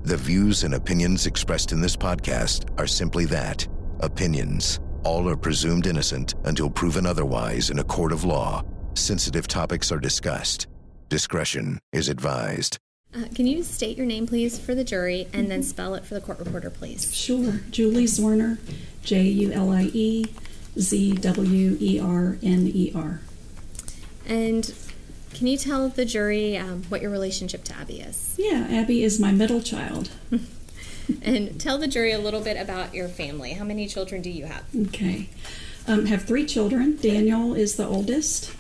The views and opinions expressed in this podcast are simply that, opinions. All are presumed innocent until proven otherwise in a court of law. Sensitive topics are discussed. Discretion is advised. Can you state your name, please, for the jury, and then spell it for the court reporter, please? Sure. Julie Zwerner, Juliezwerner. And can you tell the jury what your relationship to Abby is? Yeah, Abby is my middle child. And tell the jury a little bit about your family. How many children do you have? Okay. Have 3 children. Daniel is the oldest.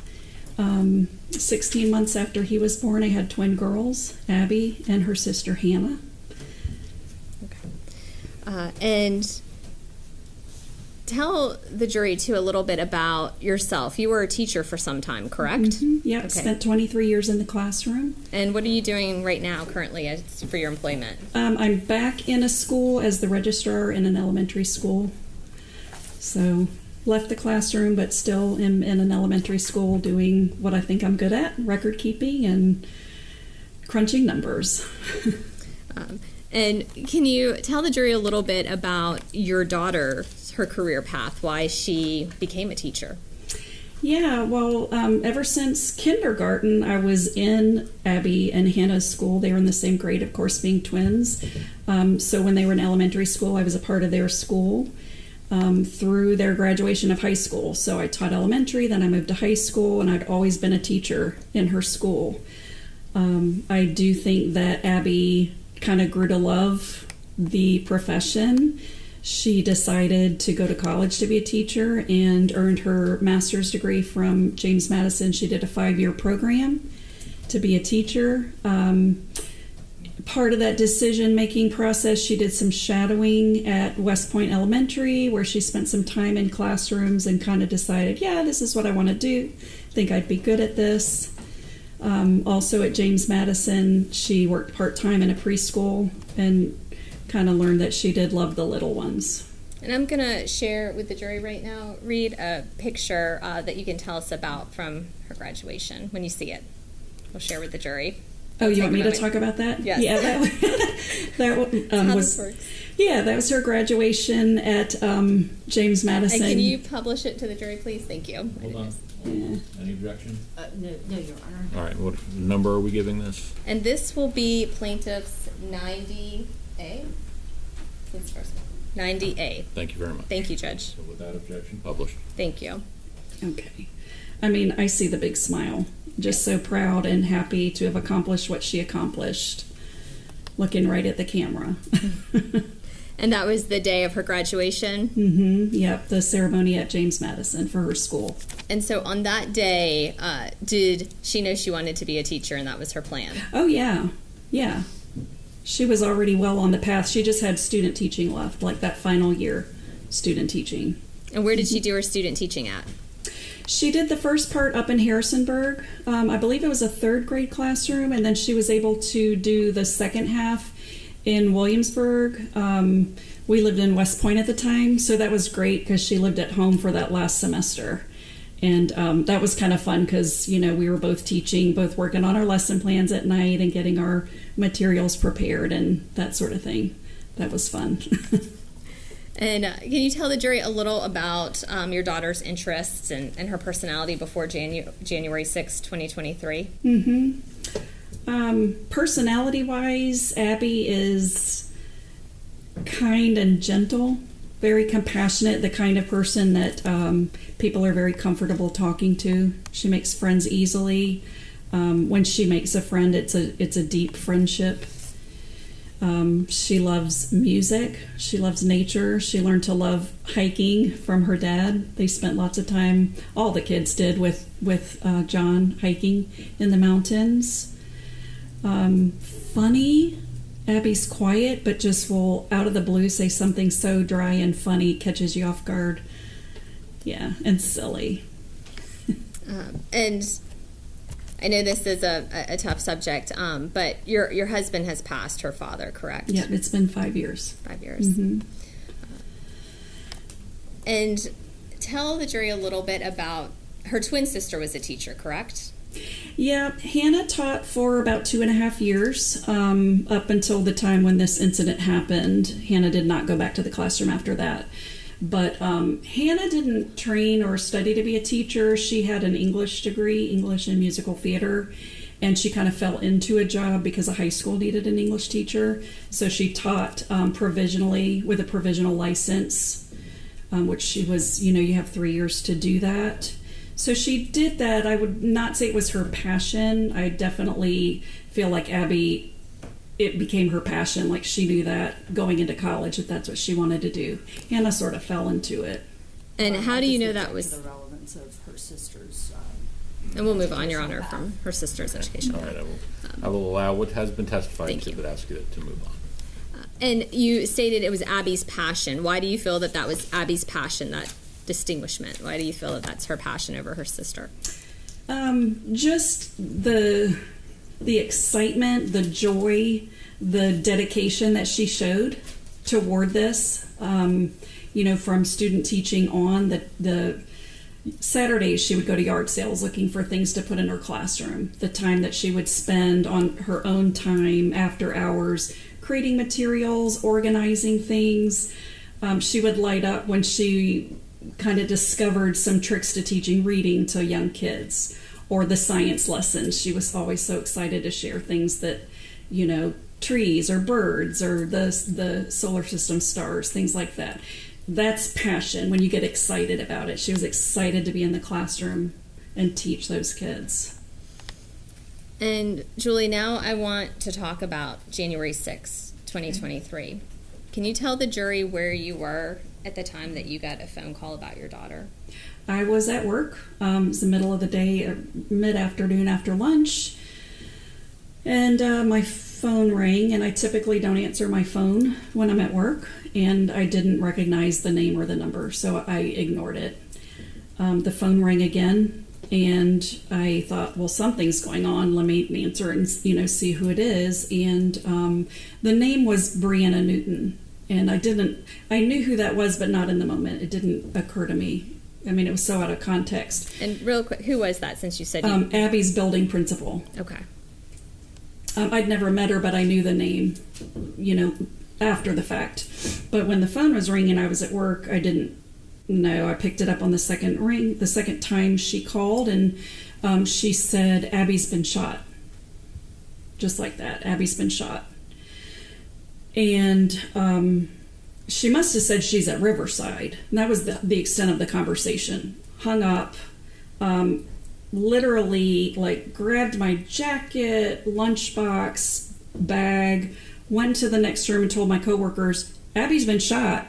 16 months after he was born, I had twin girls, Abby and her sister Hannah. Okay. And tell the jury, too, a little bit about yourself. You were a teacher for some time, correct? Mm-hmm. Yep, okay. Spent 23 years in the classroom. And what are you doing right now, currently, for your employment? I'm back in a school as the registrar in an elementary school. So left the classroom, but still am in an elementary school doing what I think I'm good at, record keeping and crunching numbers. And can you tell the jury a little bit about your daughter, her career path, why she became a teacher? Yeah, well, ever since kindergarten, I was in Abby and Hannah's school. They were in the same grade, of course, being twins. So when they were in elementary school, I was a part of their school. Through their graduation of high school. So I taught elementary, then I moved to high school, and I'd always been a teacher in her school. I do think that Abby kind of grew to love the profession. She decided to go to college to be a teacher and earned her master's degree from James Madison. She did a 5-year program to be a teacher. Part of that decision-making process, she did some shadowing at West Point Elementary, where she spent some time in classrooms and kind of decided, yeah, this is what I want to do. I think I'd be good at this. Also at James Madison, she worked part-time in a preschool and kind of learned that she did love the little ones. And I'm going to share with the jury right now, read a picture that you can tell us about from her graduation when you see it. We'll share with the jury. Oh, you want me to talk about that? Yes. Yeah, that was her graduation at James Madison. And can you publish it to the jury, please? Thank you. Hold on. Yeah. Any objection? No, Your Honor. All right, what number are we giving this? And this will be plaintiff's 90A. This first one. 90A. Thank you very much. Thank you, Judge. So without objection, published. Thank you. Okay. I mean, I see the big smile. Just so proud and happy to have accomplished what she accomplished, looking right at the camera. And that was the day of her graduation? Mm-hmm. Yep, the ceremony at James Madison for her school. And so on that day, did she know she wanted to be a teacher and that was her plan? Oh, yeah. Yeah. She was already well on the path. She just had student teaching left, like that final year student teaching. And where did she do her student teaching at? She did the first part up in Harrisonburg. I believe it was a 3rd grade classroom, and then she was able to do the second half in Williamsburg. We lived in West Point at the time, so that was great because she lived at home for that last semester. And that was kind of fun because, you know, we were both teaching, both working on our lesson plans at night and getting our materials prepared and that sort of thing. That was fun. And can you tell the jury a little about your daughter's interests and her personality before January 6, 2023? Mm-hmm. Personality-wise, Abby is kind and gentle, very compassionate, the kind of person that people are very comfortable talking to. She makes friends easily. When she makes a friend, it's a deep friendship. She loves music. She loves nature. She learned to love hiking from her dad. They spent lots of time, all the kids did, with John hiking in the mountains. Funny. Abby's quiet, but just will, out of the blue, say something so dry and funny, catches you off guard. Yeah, and silly. And I know this is a tough subject, but your husband has passed, her father, correct? Yeah, it's been 5 years. 5 years. Mm-hmm. And tell the jury a little bit about, her twin sister was a teacher, correct? Yeah, Hannah taught for about 2.5 years, up until the time when this incident happened. Hannah did not go back to the classroom after that. But Hannah didn't train or study to be a teacher. She had an English degree, English and musical theater, and she kind of fell into a job because a high school needed an English teacher. So she taught provisionally with a provisional license, which she was, you have 3 years to do that. So she did that. I would not say it was her passion. I definitely feel like Abby, it became her passion. Like she knew that going into college, that that's what she wanted to do. Hannah sort of fell into it. And how do you know that was the relevance of her sister's? And we'll move on, Your Honor, from her sister's education. All right, I will allow what has been testified Thank to, you. but ask you to move on. And you stated it was Abby's passion. Why do you feel that was Abby's passion, that distinguishment? Why do you feel that that's her passion over her sister? Just the excitement, the joy, the dedication that she showed toward this. From student teaching on, the Saturdays she would go to yard sales looking for things to put in her classroom. The time that she would spend on her own time after hours creating materials, organizing things. She would light up when she kind of discovered some tricks to teaching reading to young kids, or the science lessons. She was always so excited to share things that, trees or birds or the solar system stars, things like that. That's passion when you get excited about it. She was excited to be in the classroom and teach those kids. And Julie, now I want to talk about January 6, 2023. Can you tell the jury where you were at the time that you got a phone call about your daughter? I was at work. It was the middle of the day, mid-afternoon after lunch. And my phone rang, and I typically don't answer my phone when I'm at work. And I didn't recognize the name or the number, so I ignored it. The phone rang again, and I thought, well, something's going on. Let me answer and see who it is. And the name was Brianna Newton. And I knew who that was, but not in the moment. It didn't occur to me. I mean, it was so out of context. And real quick, who was that, since you said Abby's building principal. Okay. I'd never met her, but I knew the name, after the fact. But when the phone was ringing, I was at work. I didn't know. I picked it up on the second ring, the second time she called, and she said, Abby's been shot. Just like that. Abby's been shot. And she must have said she's at Riverside. And that was the extent of the conversation. Hung up. Literally, grabbed my jacket, lunchbox, bag, went to the next room and told my coworkers, Abby's been shot.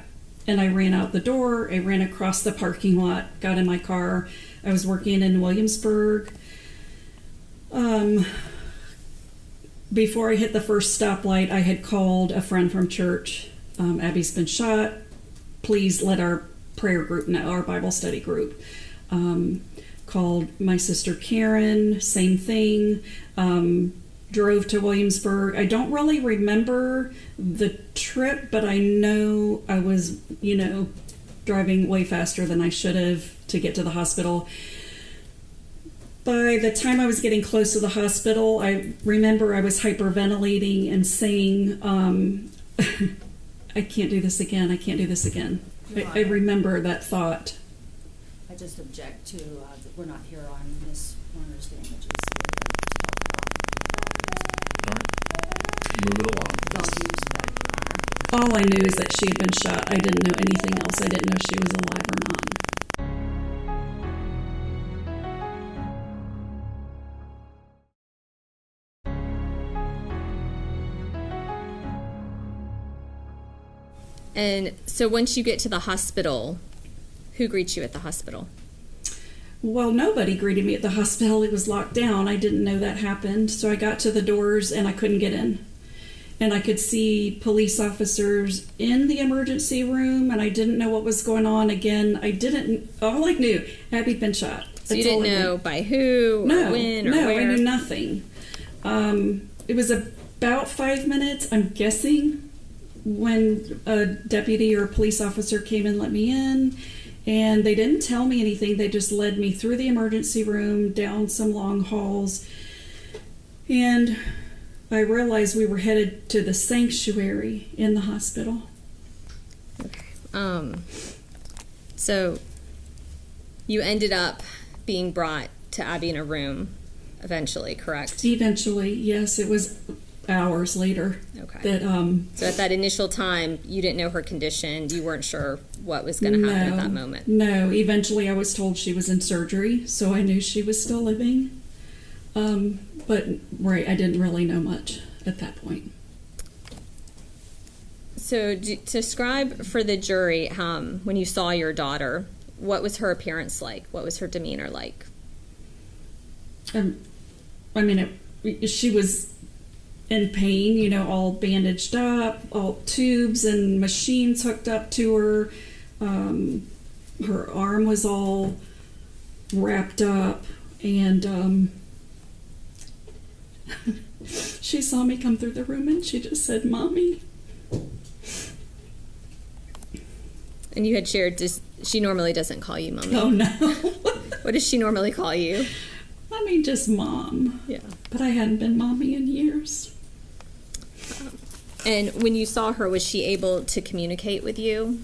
And I ran out the door. I ran across the parking lot, got in my car. I was working in Williamsburg. Before I hit the first stoplight, I had called a friend from church. Abby's been shot. Please let our prayer group know, our Bible study group. Called my sister Karen, same thing. Drove to Williamsburg. I don't really remember the trip, but I know I was, driving way faster than I should have to get to the hospital. By the time I was getting close to the hospital, I remember I was hyperventilating and saying, I can't do this again. I can't do this again. I remember that thought. I just object to that we're not here on Miss Werner's damages. All right, move it along. Don't use that, Your Honor. All I knew is that she had been shot. I didn't know anything else. I didn't know if she was alive or not. And so once you get to the hospital, who greets you at the hospital? Well, nobody greeted me at the hospital. It was locked down. I didn't know that happened. So I got to the doors and I couldn't get in. And I could see police officers in the emergency room, and I didn't know what was going on. Again, all I knew, Abby'd been shot. So you didn't know by who, or when, or where? I knew nothing. It was about 5 minutes, I'm guessing, when a deputy or a police officer came and let me in. And they didn't tell me anything. They just led me through the emergency room, down some long halls. And I realized we were headed to the sanctuary in the hospital. So you ended up being brought to Abby in a room eventually, correct? Eventually, yes. It was hours later. Okay. So at that initial time, you didn't know her condition. You weren't sure what was going to happen at that moment. No. Eventually, I was told she was in surgery, so I knew she was still living. But I didn't really know much at that point. So describe for the jury when you saw your daughter, what was her appearance like? What was her demeanor like? She was in pain, all bandaged up, all tubes and machines hooked up to her. Her arm was all wrapped up, and she saw me come through the room and she just said, "Mommy." And you had shared, she normally doesn't call you Mommy. Oh, no. What does she normally call you? Just Mom. Yeah. But I hadn't been Mommy in years. And when you saw her, was she able to communicate with you?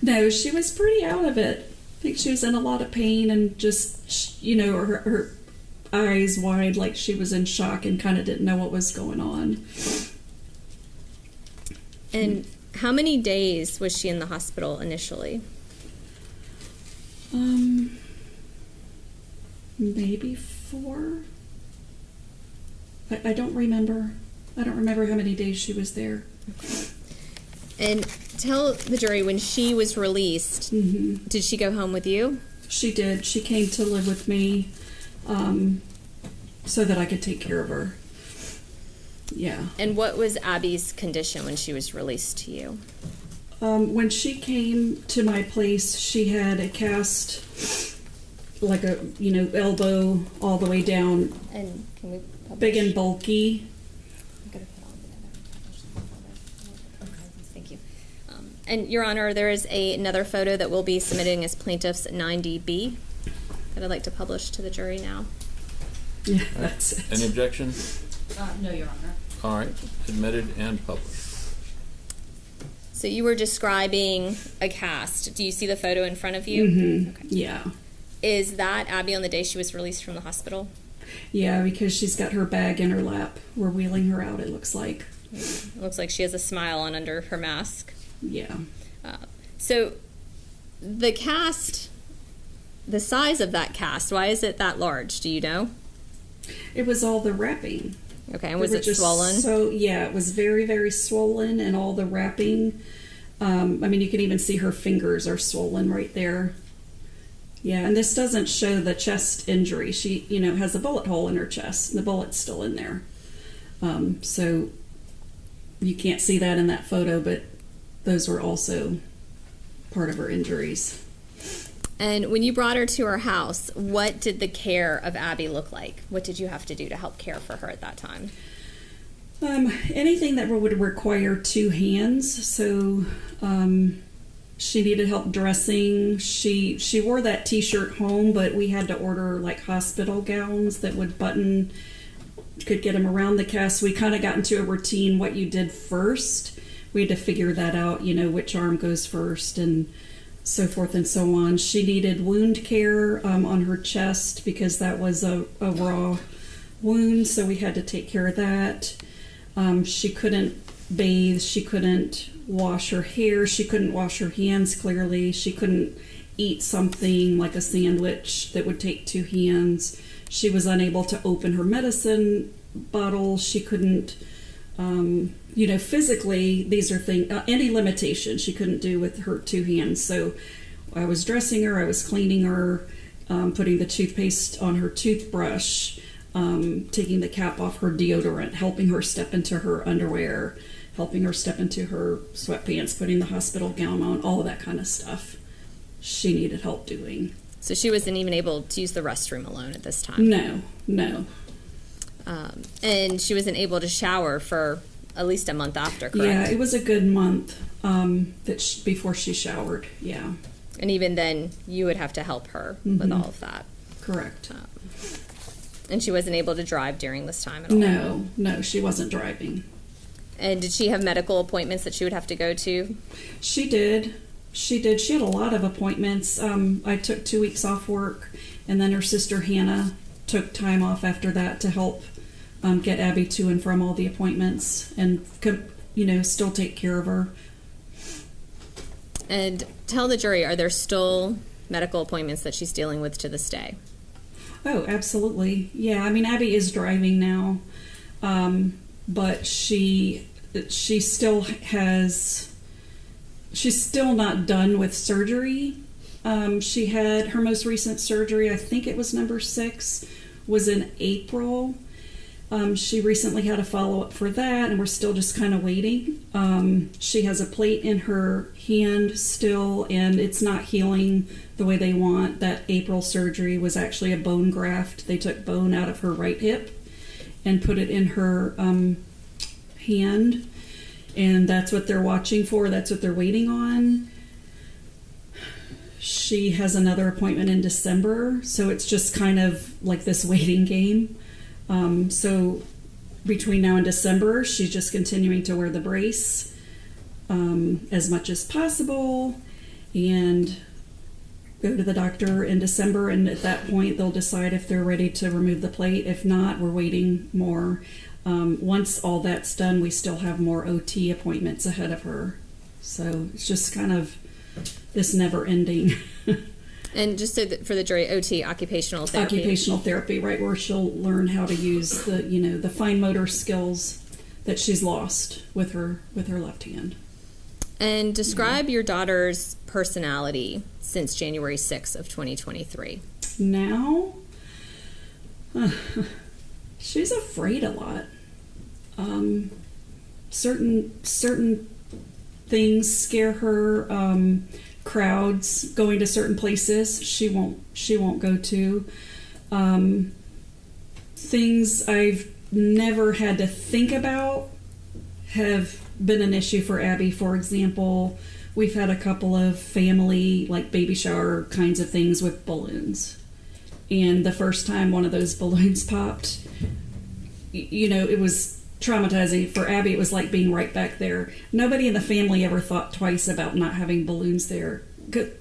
No, she was pretty out of it. I think she was in a lot of pain and just, her eyes wide like she was in shock and kind of didn't know what was going on. And how many days was she in the hospital initially? Maybe 4. I don't remember. I don't remember how many days she was there. Okay. And tell the jury, when she was released, did she go home with you? She did. She came to live with me so that I could take care of her. Yeah. And what was Abby's condition when she was released to you? When she came to my place, she had a cast, like a, elbow all the way down. And can we publish? Big and bulky. I'm going to put all together. Okay, thank you. And Your Honor, there is another photo that we'll be submitting as plaintiff's 9DB that I'd like to publish to the jury now. Yeah, that's it. Any objection? No, Your Honor. All right, admitted and published. So you were describing a cast. Do you see the photo in front of you? Mm-hmm. Okay. Yeah. Is that Abby on the day she was released from the hospital? Yeah, because she's got her bag in her lap. We're wheeling her out, it looks like. It looks like she has a smile on under her mask. Yeah. So the cast, the size of that cast, why is it that large? Do you know? It was all the wrapping. Okay, and was it swollen? So, yeah, it was very, very swollen, and all the wrapping. You can even see her fingers are swollen right there. Yeah, and this doesn't show the chest injury. She, has a bullet hole in her chest, and the bullet's still in there. So you can't see that in that photo, but those were also part of her injuries. And when you brought her to her house, what did the care of Abby look like? What did you have to do to help care for her at that time? Anything that would require 2 hands. So she needed help dressing. She wore that t-shirt home, but we had to order like hospital gowns that would button, could get them around the cast. We kind of got into a routine, what you did first. We had to figure that out, which arm goes first and so forth and so on. She needed wound care on her chest because that was a raw wound, so we had to take care of that. She couldn't bathe. She couldn't wash her hair. She couldn't wash her hands clearly. She couldn't eat something like a sandwich that would take 2 hands. She was unable to open her medicine bottle. She couldn't, physically, these are things, any limitation she couldn't do with her 2 hands. So I was dressing her, I was cleaning her, putting the toothpaste on her toothbrush, taking the cap off her deodorant, helping her step into her underwear, helping her step into her sweatpants, putting the hospital gown on, all of that kind of stuff she needed help doing. So she wasn't even able to use the restroom alone at this time? No. And she wasn't able to shower for at least a month after, correct? Yeah, it was a good month before she showered, yeah. And even then, you would have to help her with all of that. Correct. And she wasn't able to drive during this time at all? No, she wasn't driving. And did she have medical appointments that she would have to go to? She did. She had a lot of appointments. I took 2 weeks off work, and then her sister Hannah took time off after that to help get Abby to and from all the appointments and, still take care of her. And tell the jury, are there still medical appointments that she's dealing with to this day? Oh, absolutely. Yeah, I mean, Abby is driving now, but she still has... She's still not done with surgery. She had her most recent surgery, I think it was number 6, was in April. She recently had a follow-up for that, and we're still just kind of waiting. She has a plate in her hand still, and it's not healing the way they want. That April surgery was actually a bone graft. They took bone out of her right hip and put it in her hand. And that's what they're watching for. That's what they're waiting on. She has another appointment in December, so it's just kind of like this waiting game. So between now and December, she's just continuing to wear the brace as much as possible and go to the doctor in December. And at that point, they'll decide if they're ready to remove the plate. If not, we're waiting more. Once all that's done, we still have more OT appointments ahead of her. So it's just kind of this never ending. And just so that for the jury, OT, occupational therapy. Occupational therapy, right, where she'll learn how to use the fine motor skills that she's lost with her left hand. And describe your daughter's personality since January 6th of 2023. Now, she's afraid a lot. Certain things scare her. Crowds, going to certain places she won't go to. Things I've never had to think about have been an issue for Abby. For example, we've had a couple of family, like baby shower kinds of things with balloons. And the first time one of those balloons popped, it was traumatizing. For Abby, it was like being right back there. Nobody in the family ever thought twice about not having balloons there.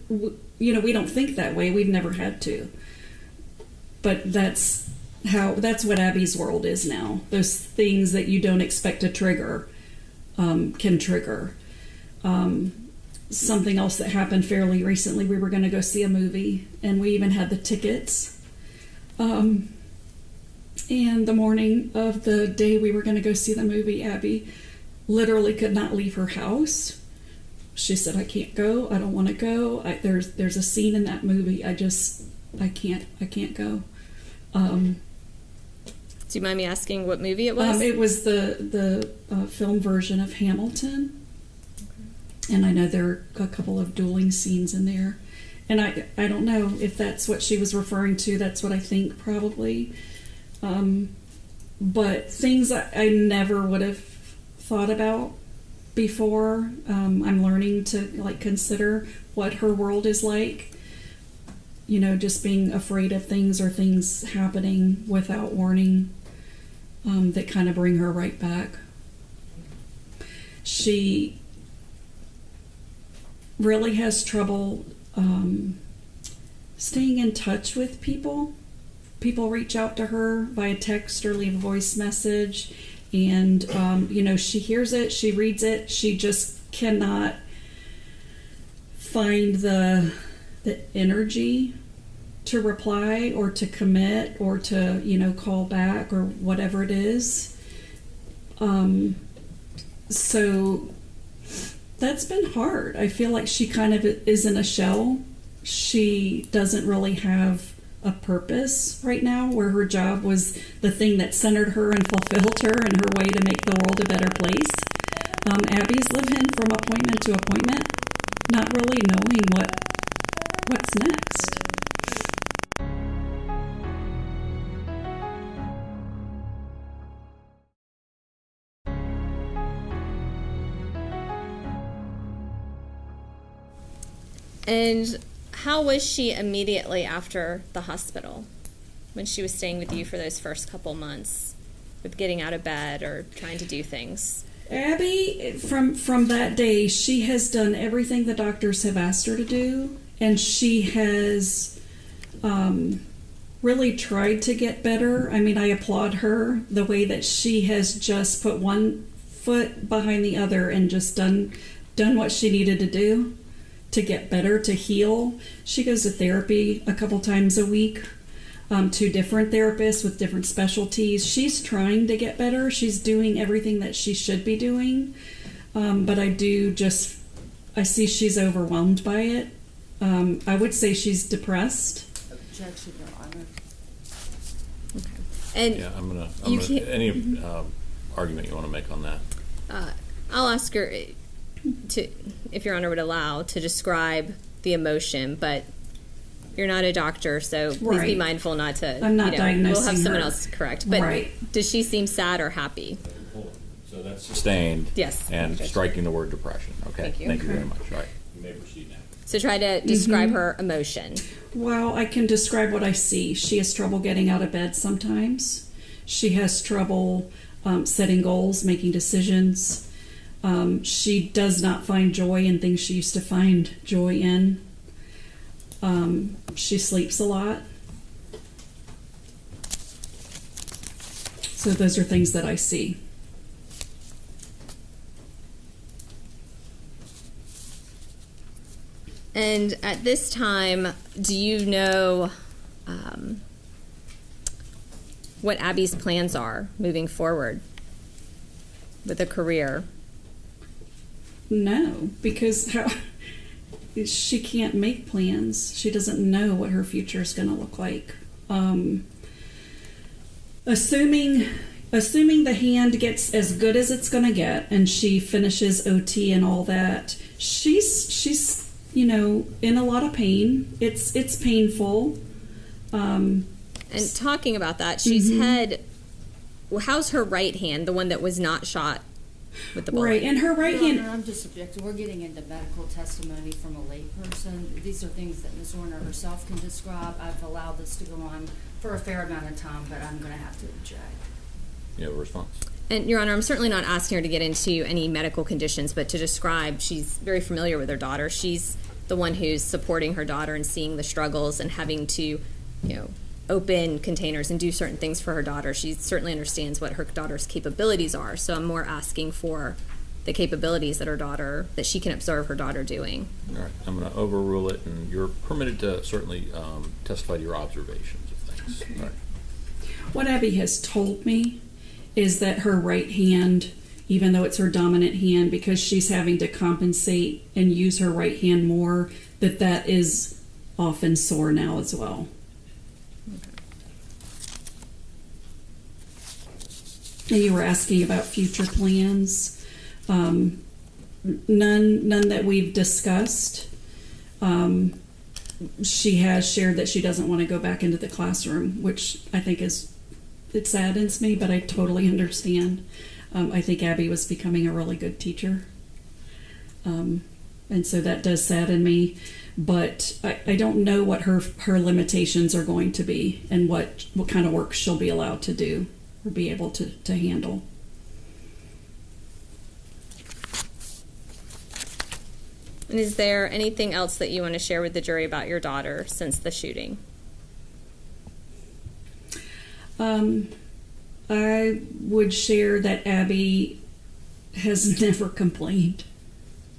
We don't think that way. We've never had to. But that's what Abby's world is now. Those things that you don't expect to trigger can trigger. Something else that happened fairly recently, we were going to go see a movie, and we even had the tickets. And the morning of the day we were going to go see the movie, Abby literally could not leave her house. She said, "I can't go. I don't want to go. There's a scene in that movie. I can't go." Do you mind me asking what movie it was? It was the film version of Hamilton. Okay. And I know there are a couple of dueling scenes in there. And I don't know if that's what she was referring to. That's what I think probably. But things I never would have thought about before. I'm learning to consider what her world is like. Just being afraid of things or things happening without warning that kind of bring her right back. She really has trouble staying in touch with people. People reach out to her via text or leave a voice message, and she hears it, she reads it, she just cannot find the energy to reply or to commit or to call back or whatever it is. So that's been hard. I feel like she kind of is in a shell. She doesn't really have a purpose right now, where her job was the thing that centered her and fulfilled her and her way to make the world a better place. Abby's living from appointment to appointment, not really knowing what's next. And how was she immediately after the hospital when she was staying with you for those first couple months with getting out of bed or trying to do things? Abby, from that day, she has done everything the doctors have asked her to do, and she has really tried to get better. I mean, I applaud her the way that she has just put one foot behind the other and just done what she needed to do to get better, to heal. She goes to therapy a couple times a week, to different therapists with different specialties. She's trying to get better. She's doing everything that she should be doing. But I see she's overwhelmed by it. I would say she's depressed. Objection, Your Honor. Okay. And Yeah, I'm gonna any argument you want to make on that? I'll ask her to, if Your Honor would allow, to describe the emotion, but you're not a doctor, so please be Right. mindful not to. I'm not diagnosing We'll have someone her. else correct. But Right. does she seem sad or happy? So that's sustained. Yes. And striking the word depression. Okay. Thank you. very much. All right. You may proceed now. So try to describe her emotion. Well, I can describe what I see. She has trouble getting out of bed sometimes. She has trouble setting goals, making decisions. She does not find joy in things she used to find joy in. She sleeps a lot. So those are things that I see. And at this time, do you know what Abby's plans are moving forward with a career? No, because she can't make plans. She doesn't know what her future is going to look like. Assuming the hand gets as good as it's going to get, and she finishes OT and all that, she's in a lot of pain. It's painful. And talking about that, she's had. Well, how's her right hand, the one that was not shot with the bullet? Right, and her right Your hand. Honor, I'm just objecting. We're getting into medical testimony from a layperson. These are things that Ms. Werner herself can describe. I've allowed this to go on for a fair amount of time, but I'm going to have to object. You have a response? And Your Honor, I'm certainly not asking her to get into any medical conditions, but to describe, she's very familiar with her daughter. She's the one who's supporting her daughter and seeing the struggles and having to, open containers and do certain things for her daughter. She certainly understands what her daughter's capabilities are. So I'm more asking for the capabilities that she can observe her daughter doing. All right. I'm going to overrule it, and you're permitted to certainly testify to your observations of things. Okay. All right. What Abby has told me is that her right hand, even though it's her dominant hand, because she's having to compensate and use her right hand more, that is often sore now as well. And you were asking about future plans. None that we've discussed. She has shared that she doesn't want to go back into the classroom, which I think it saddens me, but I totally understand. I think Abby was becoming a really good teacher. And so that does sadden me. But I don't know what her limitations are going to be and what kind of work she'll be allowed to do or be able to handle. And is there anything else that you want to share with the jury about your daughter since the shooting? I would share that Abby has never complained.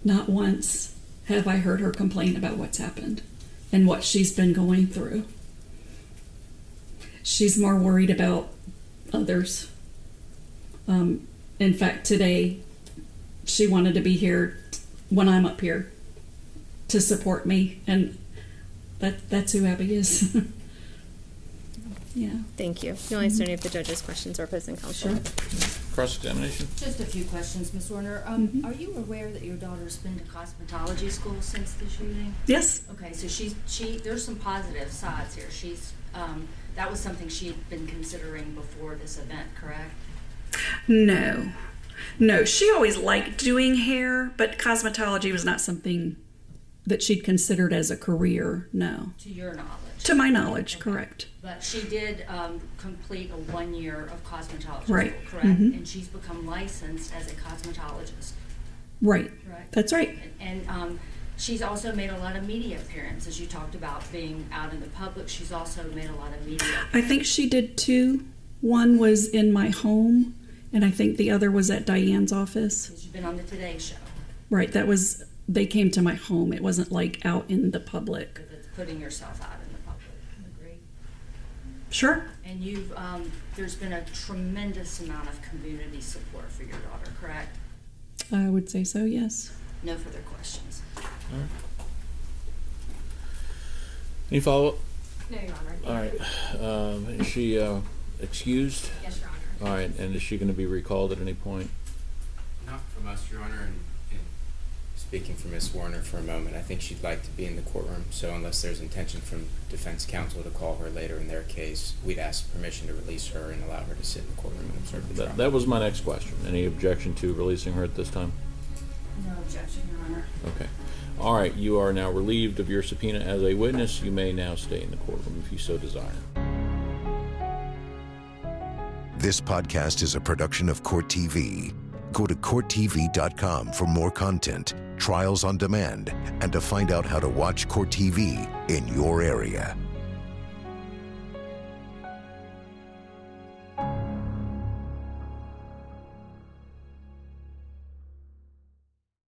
Not once have I heard her complain about what's happened and what she's been going through. She's more worried about others. In fact, today she wanted to be here when I'm up here to support me, and that's who Abby is. Yeah. Thank you. You'll answer any of the judge's questions or opposing counsel. Sure. Cross-examination? Just a few questions, Ms. Werner. Are you aware that your daughter's been to cosmetology school since the shooting? Yes. Okay, so there's some positive sides here. That was something she had been considering before this event, correct? No, she always liked doing hair, but cosmetology was not something that she'd considered as a career, no. To your knowledge? To my knowledge, Okay. correct. But she did complete a 1 year of cosmetology Right. school, correct? Mhm. And she's become licensed as a cosmetologist, Right. correct? That's right. And she's also made a lot of media appearances. You talked about being out in the public. She's also made a lot of media. I think she did two. One was in my home, and I think the other was at Diane's office. She's been on the Today Show. Right, they came to my home. It wasn't like out in the public. Because it's putting yourself out in the public. Agree? Sure. And you've, there's been a tremendous amount of community support for your daughter, correct? I would say so, yes. No further questions. Any follow-up? No, Your Honor. All right. Is she excused? Yes, Your Honor. All right, and is she going to be recalled at any point? Not from us, Your Honor, and speaking for Ms. Warner for a moment, I think she'd like to be in the courtroom, so unless there's intention from defense counsel to call her later in their case, we'd ask permission to release her and allow her to sit in the courtroom and observe the trial. That was my next question. Any objection to releasing her at this time? No objection, Your Honor. Okay. All right, you are now relieved of your subpoena as a witness. You may now stay in the courtroom if you so desire. This podcast is a production of Court TV. Go to CourtTV.com for more content, trials on demand, and to find out how to watch Court TV in your area.